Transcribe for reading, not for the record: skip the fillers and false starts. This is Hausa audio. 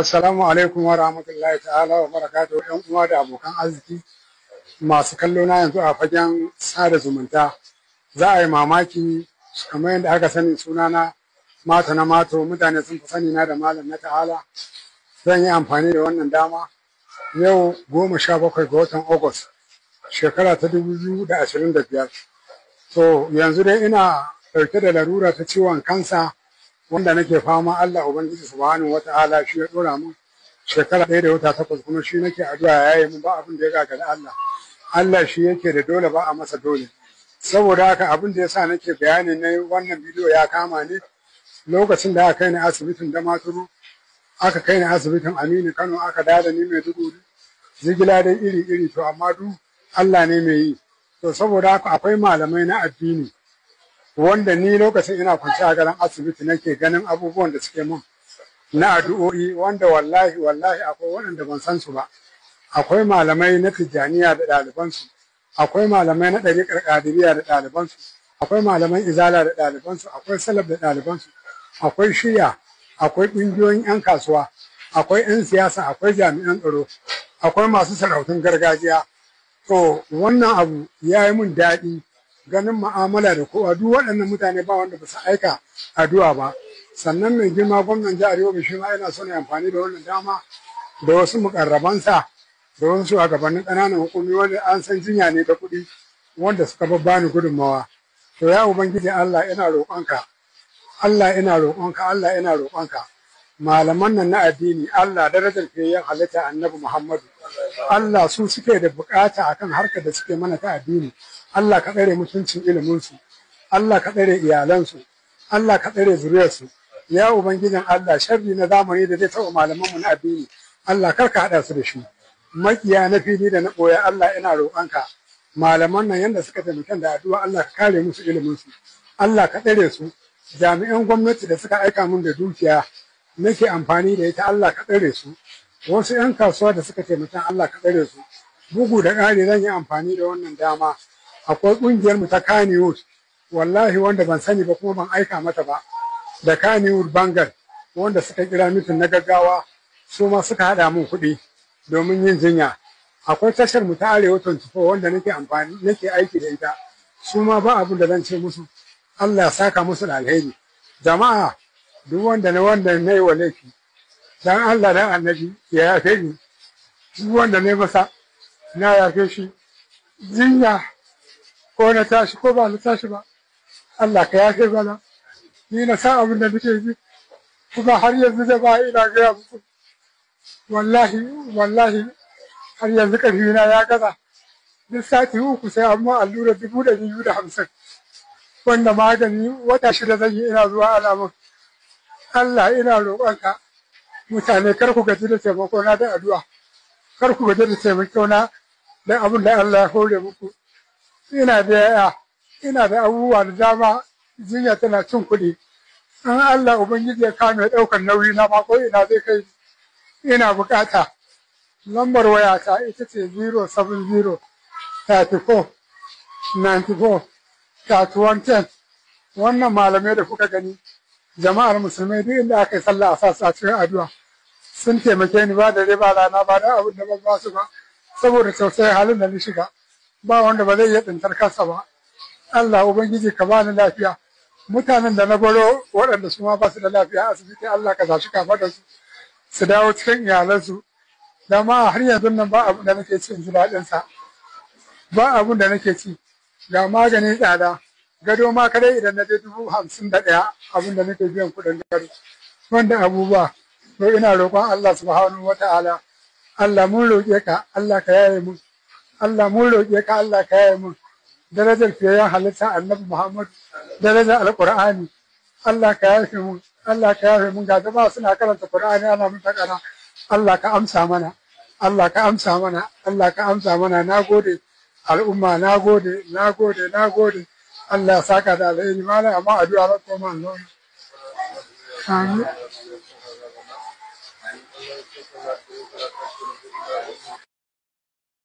Assalamu alaikum wa rahmatullahi ta'ala wa barakatuhu ‘yan uwa da abokan arziki masu kallo na yanzu a fagen sada zumunta. Za a yi mamaki kamar yadda aka sani sunana Mato na Mato, mutane sun fi sani na da Malam na Ta'ala. Zan yi amfani da wannan dama yau 17 ga watan Agus shekara ta 2025. To yanzu dai ina ɗauke da larura ta ciwon kansa wanda nake fama. Allah Ubangiji subhanahu wata'ala shi ya dora mun shekara 1 da wata 8 kuma shi nake addu'a yayi mun ba abin da ya gagara Allah. Allah shi yake da dole ba a masa dole. Saboda haka abin da yasa nake bayani ne wannan bidiyo ya kama ne lokacin da aka kai ni asibitin Damaturu, aka kai ni asibitin Aminu Kano, aka dada ni Maiduguri, zigila dai iri to amma duk Allah ne mai yi. To saboda haka akwai malamai na addini wanda ni lokacin ina kwance a garin asibiti nake ganin abubuwan da suke mun na addu'o'i wanda wallahi akwai waɗanda ban san su ba. Akwai malamai na Tijjaniya da ɗalibansu, akwai malamai na ɗariƙar Qadiriyya da ɗalibansu, akwai malaman Izala da ɗalibansu, akwai Salaf da ɗalibansu, akwai Shi'a, akwai ƙungiyoyin 'yan kasuwa, akwai 'yan siyasa, akwai jami'an tsaro, akwai masu sarautun gargajiya. To wannan abu ya yi mun daɗi ganin mu'amala da kowa. Duk waɗannan mutane ba wanda ba su aika addu'a ba. Sannan mai girma gwamnan jihar Yobe shi ma yana son ya amfani da wannan dama da wasu mukarrabansa da wasu shugabannin ƙananan hukumi wanda an san jinya ne ta kuɗi wanda suka babbani gudunmawa. To ya Ubangiji Allah ina roƙonka, Allah ina roƙonka, Allah ina roƙonka. Malaman nan na addini Allah darajar fiyayyen halitta Annabi Muhammadu, Allah su suke da bukata akan harkar da suke mana ta addini. Allah ka tsare mutuncin iliminsu, Allah ka tsare iyalansu, Allah ka tsare zuriyarsu. Ya Ubangijin Allah, sharri na zamani da zai taɓa malamanmu na addini, Allah kar ka haɗa su da shi. Makiya na fili da na ɓoye Allah ina roƙonka. Malaman nan yanda suka taimaka da addu'a Allah ka kare musu iliminsu, Allah ka tsare su. Jami'an gwamnati da suka aika min da dukiya nake amfani da ita Allah ka tsare su. Wasu 'yan kasuwa da suka taimaka Allah ka tsare su. Bugu da ƙari zan yi amfani da wannan dama. Akwai ƙungiyar mu ta Kannywood, wallahi wanda ban sani ba kuma ban aika mata ba, da Kannywood Bangal wanda suka kira mitin na gaggawa, su ma suka haɗa mun kuɗi domin yin jinya. Akwai tashar mu ta Arewa 24 wanda nake aiki da ita, su ma ba abin da zan ce musu, Allah ya saka musu da alheri. Jama'a duk wanda na yi wa laifi dan Allah dan Annabi ya yafe ni, duk wanda na yi masa na yafe shi. Jinya ko na tashi ko ba na tashi ba, Allah ka yafe bana. Ni na san abin da nake yi kuma har yanzu da ba ina gaya muku, wallahi har yanzu ƙarfi na ya gaza. Duk sati uku sai amma allura 250 wanda magani wata 6 zan yi ina zuwa alamun. Allah ina roƙonka, mutane kar ku gaji da taimako na da addu'a, kar ku gaji da taimako na da abin da Allah ya hore muku. Ina da yaya, ina da abubuwa da dama, jinya tana cin kuɗi. In Allah Ubangiji ya kame ɗaukar nauyi na ma ko ina zai kai, ina bukata. Lambar wayata ita ce 070 34 94 3110. Wannan malamai da kuka gani, jama'ar musulmai duk inda aka yi sallah a sa a cikin addu'a. Sun taimake ni ba da riba rana ba da abin da ban ba su ba, saboda tausayin halin da ni shiga. Ba wanda ba zai iya tsintar kansa ba. Allah Ubangiji ka bani lafiya. Mutanen da na baro waɗanda su ma ba su da lafiya asibiti, Allah ka zashi kafa da su dawo cikin iyalansu. Dama har yanzu nan ba abin da nake ci in ji daɗin sa. Ba abin da nake ci. Ga maganin tsada. Gado ma kadai idan na je 51 abin da nake biyan kuɗin gado. Wanda abubuwa. To ina roƙon Allah subhanahu wata'ala. Allah mun roƙe ka, Allah ka yaye mu. Allah mun roƙe ka, Allah ka yaye mun. Darajar fiyayyen halitta Annabi Muhammad, darajar Alƙur'ani, Allah ka yafe mun, Allah ka yafe mun. Ga jama'a suna karanta Qur'ani ana mun takara. Allah ka amsa mana, Allah ka amsa mana, Allah ka amsa mana. Nagode al'umma, nagode. Allah ya saka da alheri. Malam amma addu'a ba ko man. Amin.